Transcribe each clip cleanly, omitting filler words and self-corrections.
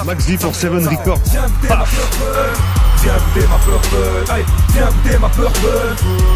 Max V pour Seven Records. Viens goûter ma purple, allez, viens goûter ma purple,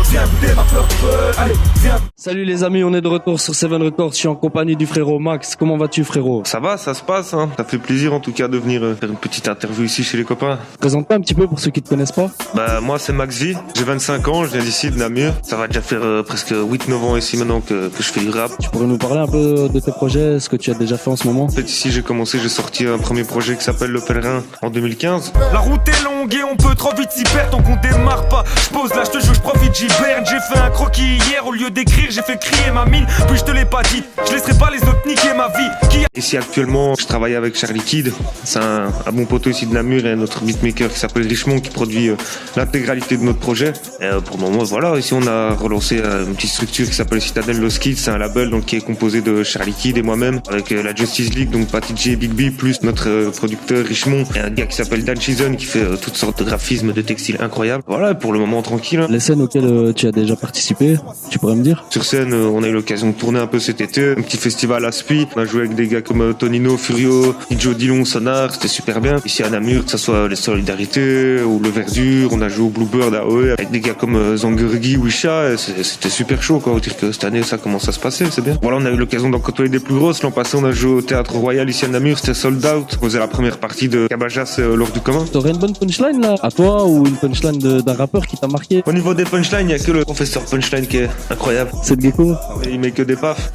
viens goûter ma purple, allez, viens. Salut les amis, on est de retour sur Seven Records, je suis en compagnie du frérot Max. Comment vas-tu frérot? Ça va, ça se passe, hein. Ça fait plaisir en tout cas de venir faire une petite interview ici chez les copains. Présente-toi un petit peu pour ceux qui te connaissent pas. Bah moi c'est Max V, j'ai 25 ans, je viens d'ici de Namur. Ça va déjà faire presque 8-9 ans ici maintenant que je fais du rap. Tu pourrais nous parler un peu de tes projets, ce que tu as déjà fait en ce moment? En fait ici j'ai sorti un premier projet qui s'appelle Le Pèlerin en 2015. La route est longue et on peut trop vite s'y perdre, donc on démarre pas. Je pose là, je te joue, je profite, j'hiberne. J'ai fait un croquis hier, au lieu d'écrire, j'ai fait crier ma mine. Puis je te l'ai pas dit, je laisserai pas les autres niquer ma vie. Ici actuellement, je travaille avec Charlie Kid. C'est un bon poteau ici de Namur et notre beatmaker qui s'appelle Richemont qui produit l'intégralité de notre projet. Et pour le moment, voilà, ici on a relancé une petite structure qui s'appelle Citadel Lost Kids. C'est un label donc qui est composé de Charlie Kid et moi-même avec la Justice League, donc Patty J et Big B, plus notre producteur Richemont et un gars qui s'appelle Dan Chison qui fait toutes sortes de graphismes, de textiles incroyables. Voilà, pour le moment tranquille. Hein. Les scènes auxquelles tu as déjà participé, tu pourrais me dire? Sur scène, on a eu l'occasion de tourner un peu cet été, un petit festival à Spi. On a joué avec des gars comme Tonino, Furio, Joe Dillon, Sonar, c'était super bien. Ici à Namur, que ce soit les Solidarités ou le Verdure, on a joué au Bluebird à OE avec des gars comme Zangergi ou Isha, c'était super chaud quoi. On dire que cette année ça commence à se passer, c'est bien. Voilà, on a eu l'occasion d'en côtoyer des plus grosses. L'an passé, on a joué au Théâtre Royal ici à Namur, c'était sold out. On faisait la première partie de Cabajas lors du commun. T'aurais une bonne punchline là, à toi, ou une punchline d'un rappeur qui t'a marqué? Au niveau des punchlines, il y a que le professeur Punchline qui est incroyable. C'est le gecko. Il met que des pafs.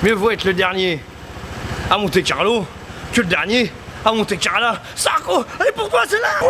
Mieux vaut être le dernier à Monte Carlo que le dernier à Monte Carlo. Sarko, allez pour toi c'est là.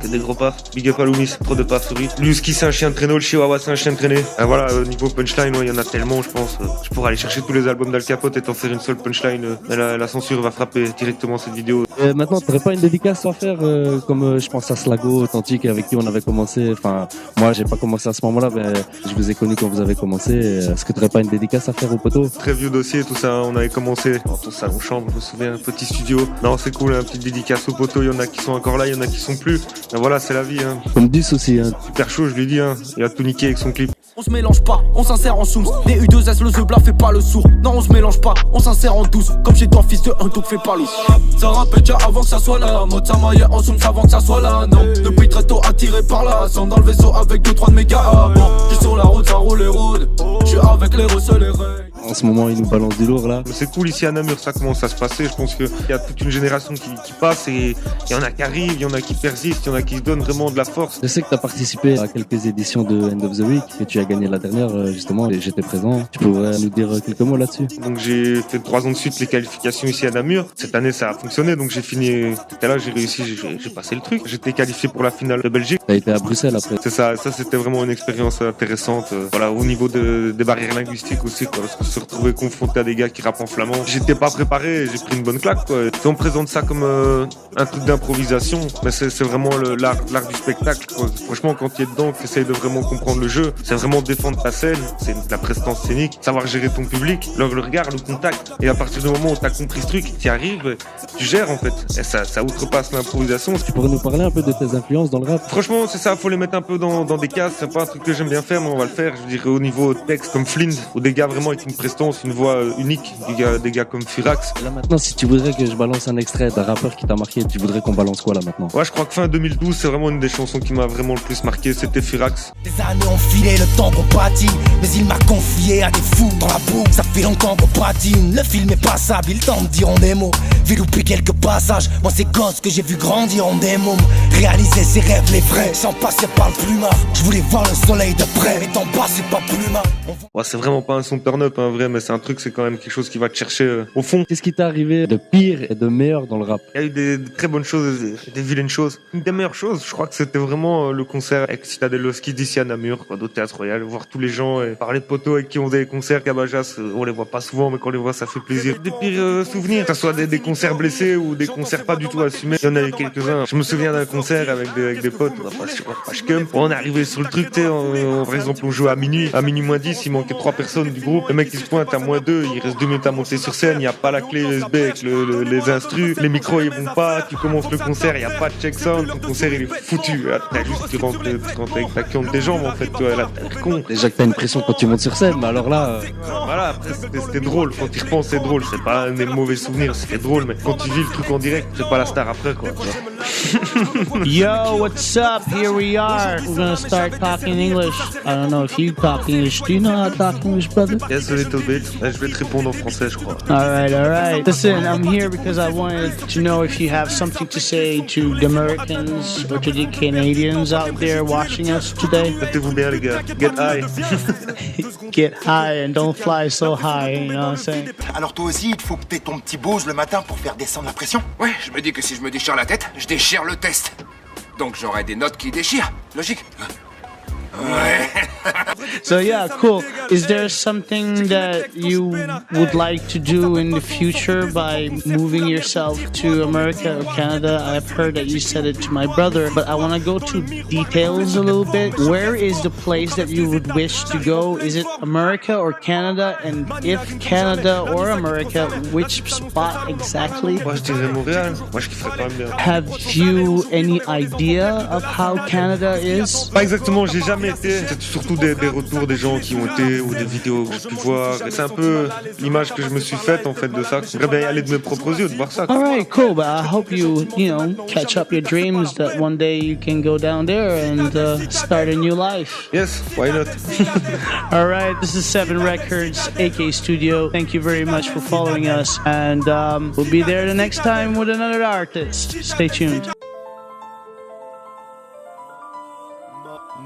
Que des gros pafs. Big up à Loomis, trop de pafs sur lui. Luski c'est un chien de traîneau, le Chihuahua c'est un chien de traîné. Voilà, niveau punchline, il y en a tellement je pense. Je pourrais aller chercher tous les albums d'Al Capote et t'en faire une seule punchline. La censure va frapper directement cette vidéo. Maintenant, t'aurais pas une dédicace à faire comme je pense à Slago, Authentique, avec qui on avait commencé. Enfin, moi j'ai pas commencé à ce moment-là, mais je vous ai connu quand vous avez commencé. Est-ce que t'aurais pas une dédicace à faire au poteau? Très vieux dossier, tout ça, on avait commencé dans ton salon chambre, je me souviens, petit studio. Non, c'est cool, une petite dédicace au poteau, il y en a qui sont encore là, il y en a qui sont plus. Ben voilà, c'est la vie. Hein. Comme 10 aussi. Hein. Super chaud, je lui dis, hein. Il a tout niqué avec son clip. On se mélange pas, on s'insère en soums. Les U2S, le The Bla fait pas le sourd. Non, on se mélange pas, on s'insère en douce. Comme chez toi, fils de un donc fais pas loup. Ça rappelle déjà avant que ça soit là. Mode ça maillait en soums avant que ça soit là. Non, depuis très tôt attiré par là. Sans dans le vaisseau avec 2-3 de mes gars. Bon, j'suis sur la route, ça roule et roule. J'suis avec les Russes et les Rey. En ce moment, il nous balance du lourd là. C'est cool ici à Namur, ça commence à se passer. Je pense qu'il y a toute une génération qui passe et il y en a qui arrivent, il y en a qui persistent, il y en a qui se donnent vraiment de la force. Je sais que tu as participé à quelques éditions de End of the Week, que tu as gagné la dernière justement et j'étais présent. Tu pourrais nous dire quelques mots là-dessus? Donc j'ai fait 3 ans de suite les qualifications ici à Namur. Cette année ça a fonctionné, donc j'ai fini. Là j'ai réussi, j'ai passé le truc. J'étais qualifié pour la finale de Belgique. Tu as été à Bruxelles après. C'est ça c'était vraiment une expérience intéressante. Voilà, au niveau des barrières linguistiques aussi, quoi, parce qu'on se retrouvait confronté à des gars qui rappent en flamand. J'étais pas préparé, j'ai pris une bonne claque quoi. Si on présente ça comme un truc d'improvisation, mais c'est vraiment l'art du spectacle quoi. Franchement quand tu es dedans, tu essayes de vraiment comprendre le jeu, c'est vraiment défendre ta scène, c'est de la prestance scénique, savoir gérer ton public, le regard, le contact. Et à partir du moment où tu as compris ce truc, tu y arrives, tu gères en fait. Et ça outrepasse l'improvisation. Tu pourrais nous parler un peu de tes influences dans le rap? Franchement c'est ça, faut les mettre un peu dans des cases, c'est pas un truc que j'aime bien faire mais on va le faire. Je dirais au niveau texte comme Flynn, ou des gars vraiment avec une prestance, une voix unique, des gars comme Furax. Là maintenant, si tu voudrais que je balance un extrait d'un rappeur qui t'a marqué, tu voudrais qu'on balance quoi là maintenant? Ouais, je crois que fin 2012, c'est vraiment une des chansons qui m'a vraiment le plus marqué, c'était Furax. Des années ont filé, le temps qu'on patine, mais il m'a confié à des fous dans la boue. Ça fait longtemps qu'on patine, le film est passable, il tente diront des mots. Vu louper quelques passages, moi ces gosses que j'ai vu grandir en des mômes. Réaliser ses rêves les vrais, sans passer par le plumard. Je voulais voir le soleil de près, mais t'en bas c'est pas plus mal. Ouais, c'est vraiment pas un son turn-up, hein, vrai, mais c'est un truc, c'est quand même quelque chose qui va te chercher au fond. Qu'est-ce qui t'est arrivé de pire et de meilleur dans le rap? Il y a eu des très bonnes choses, des vilaines choses. Une des meilleures choses, je crois que c'était vraiment le concert avec Citadel Lost Kids d'ici à Namur, quoi, au Théâtre Royal, voir tous les gens et parler de poteaux avec qui on faisait des concerts, Cabajas, on les voit pas souvent, mais quand on les voit, ça fait plaisir. Des pires souvenirs, que ce soit des concerts blessés ou des concerts pas du tout assumés. Il y en a eu quelques-uns. Je me souviens d'un concert avec des potes, on va pas on est arrivé sur le truc, tu sais, par exemple, on jouait à minuit moins 10, il manquait 3 personnes du groupe. Le mec, il se point, t'as -2, il reste 2 minutes à monter sur scène, il n'y a pas la clé USB avec les instrus, les micros ils vont pas, tu commences le concert, il n'y a pas de check sound, ton concert il est foutu. Là, tu rentres avec ta queue des jambes en fait, toi, là, t'es con. Déjà que t'as une pression quand tu montes sur scène, mais alors là... Voilà, après c'était drôle, quand tu y repenses c'est drôle, c'est pas des mauvais souvenirs, c'était drôle, mais quand tu vis le truc en direct, c'est pas la star après quoi. Yo, what's up? Here we are. We're gonna start talking English. I don't know if you talk English. Do you know how to talk English, brother? Yes, a little bit. Je vais te répondre en français, je crois. All right. Listen, I'm here because I wanted to know if you have something to say to the Americans or to the Canadians out there watching us today. Mettez-vous bien, les gars. Get high. Get high and don't fly so high, you know what I'm saying? Alors toi aussi, il faut que t'aies ton petit booze le matin pour faire descendre la pression. Ouais, je me dis que si je me déchire la tête, je déchire le test. Donc j'aurai des notes qui déchirent. Logique. Ouais. So yeah, cool. Is there something that you would like to do in the future by moving yourself to America or Canada? I've heard that you said it to my brother, but I want to go to details a little bit. Where is the place that you would wish to go? Is it America or Canada? And if Canada or America, which spot exactly? Moi, je dirais Montréal. Moi, je kifferais quand même bien. Have you any idea of how Canada is? Pas exactement, j'ai jamais été. C'est surtout des retours des gens qui ont été ou des vidéos que j'ai pu voir. Et c'est un peu l'image que je me suis faite en fait de ça. J'aimerais bien y aller de mes propres yeux, de voir ça. All right, cool. But I hope you catch up your dreams that one day you can go down there and start a new life. Yes, why not? All right, this is 7 Records, AK Studio. Thank you very much for following us. And we'll be there the next time with another artist. Stay tuned.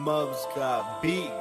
Mubs got beats.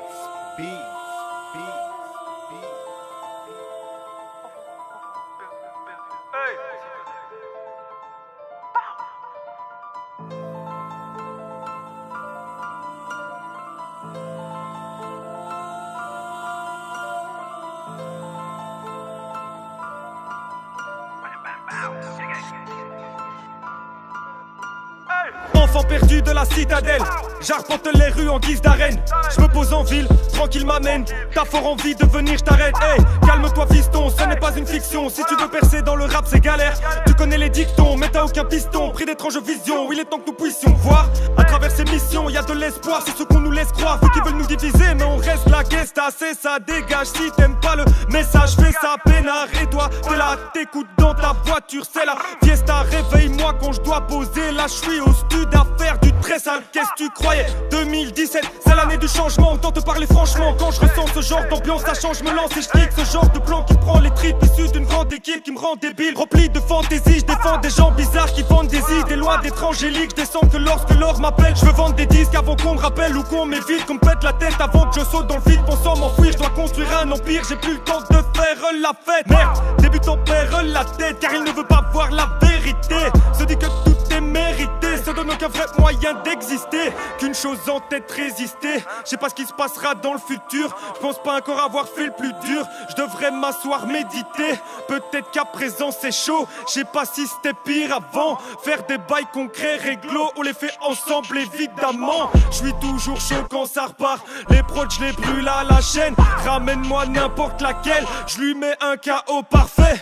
Enfant perdu de la citadelle, j'arpente les rues en guise d'arène. Je me pose en ville, tranquille m'amène. T'as fort envie de venir, je t'arrête. Hey, calme-toi fiston, ce n'est pas une fiction. Si tu veux percer dans le rap c'est galère. Tu connais les dictons, mais t'as aucun piston. Pris d'étranges visions, il est temps que nous puissions voir. À travers ces missions, y a de l'espoir, c'est ce qu'on nous laisse croire. Ceux qui veulent nous diviser, mais on reste la guesta. C'est ça, dégage, si t'aimes pas le message, fais ça, peinard. Et toi, t'es là, t'écoutes dans ta voiture, c'est la fiesta. Réveille-moi quand je dois poser, là je suis au stud à faire du très sale. Qu'est-ce que tu croyais? 2017, c'est l'année du changement. Autant te parler franchement, quand je ressens ce genre d'ambiance, ça change, me lance et je clique. Ce genre de plan qui prend les tripes, issu d'une grande équipe qui me rend débile. Rempli de fantaisie, je défends des gens bizarres qui vendent des idées loin d'être angéliques. Je descends que lorsque l'or m'appelle, je veux vendre des disques avant qu'on me rappelle ou qu'on m'évite, qu'on me pète la tête avant que je saute dans le vide. Pensant m'enfuir, je dois construire un empire, j'ai plus le temps de faire la fête. Merde, débutant perd la tête car il ne veut pas voir la vérité. Se dit que tout est mérité, se donne aucun vrai moyen d'exister, qu'une chose en tête résister. Je sais pas ce qui se passera dans le futur, je pense pas encore avoir fait le plus dur. Je devrais m'asseoir, méditer, peut-être qu'à présent c'est chaud. Je sais pas si c'était pire avant, faire des bails concrets, réglo, on les fait ensemble évidemment. Je suis toujours chaud quand ça repart, les prods je les brûle à la chaîne. Ramène-moi n'importe laquelle, je lui mets un KO parfait.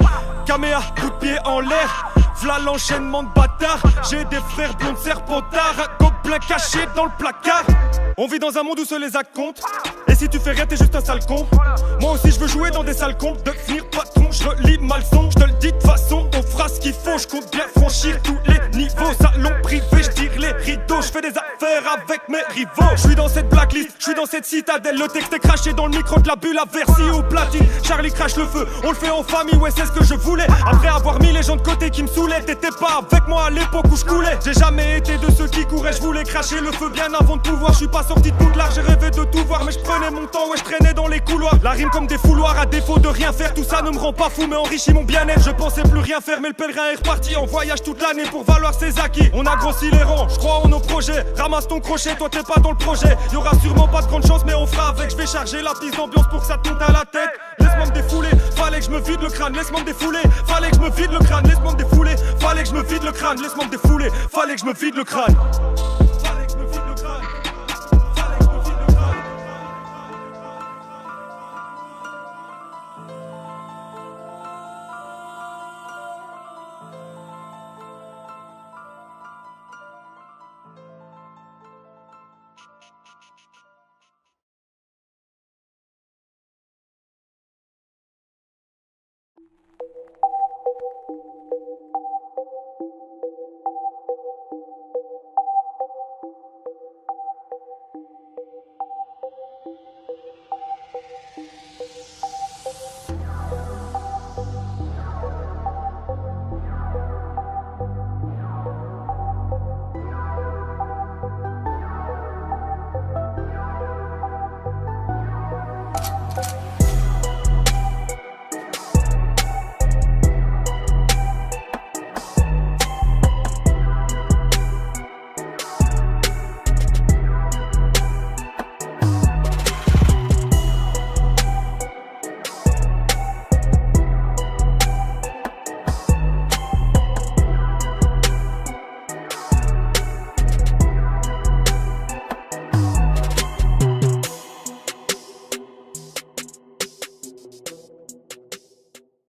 Caméa, coup de pied en l'air, v'là l'enchaînement de bâtards. J'ai des frères blondes serpentards, un gobelin caché dans le placard. On vit dans un monde où seuls les actes comptent, et si tu fais rien t'es juste un sale con. Moi aussi je veux jouer dans des sales comptes, devenir patron, je relis mal son. Je te le dis de façon, on fera ce qu'il faut. Je compte bien franchir tous les niveaux. Salon privé, je tire les rideaux, je fais des affaires avec mes rivaux. Je suis dans cette blacklist, je suis dans cette citadelle. Le texte est craché dans le micro de la bulle, la Versi au platine. Charlie crache le feu, on le fait en famille, ouais c'est ce que je voulais. Après avoir mis les gens de côté qui me saoulaient, t'étais pas avec moi à l'époque où je coulais. J'ai jamais été de ceux qui couraient, je voulais cracher le feu bien avant de pouvoir. Je suis pas sorti de Poudlard, j'ai rêvé de tout voir, mais je prenais mon temps, ouais je traînais dans les couloirs. La rime comme des fouloirs, à défaut de rien faire, tout ça ne me rend pas fou mais enrichit mon bien-être. Je pensais plus rien faire, mais le pèlerin est reparti en voyage toute l'année pour valoir ses acquis. On a grossi les rangs, je crois en nos projets. Ramasse ton crochet, toi t'es pas dans le projet. Y'aura sûrement pas de grande chance, mais on fera avec. Je vais charger la piste d'ambiance pour que ça te monte à la tête. Laisse-moi me défouler, fallait que je me vide le crâne, laisse-moi me défouler. Fallait que je me vide le crâne, laisse-moi me défouler. Fallait que je me vide le crâne, laisse-moi me défouler. Fallait que je me vide le crâne.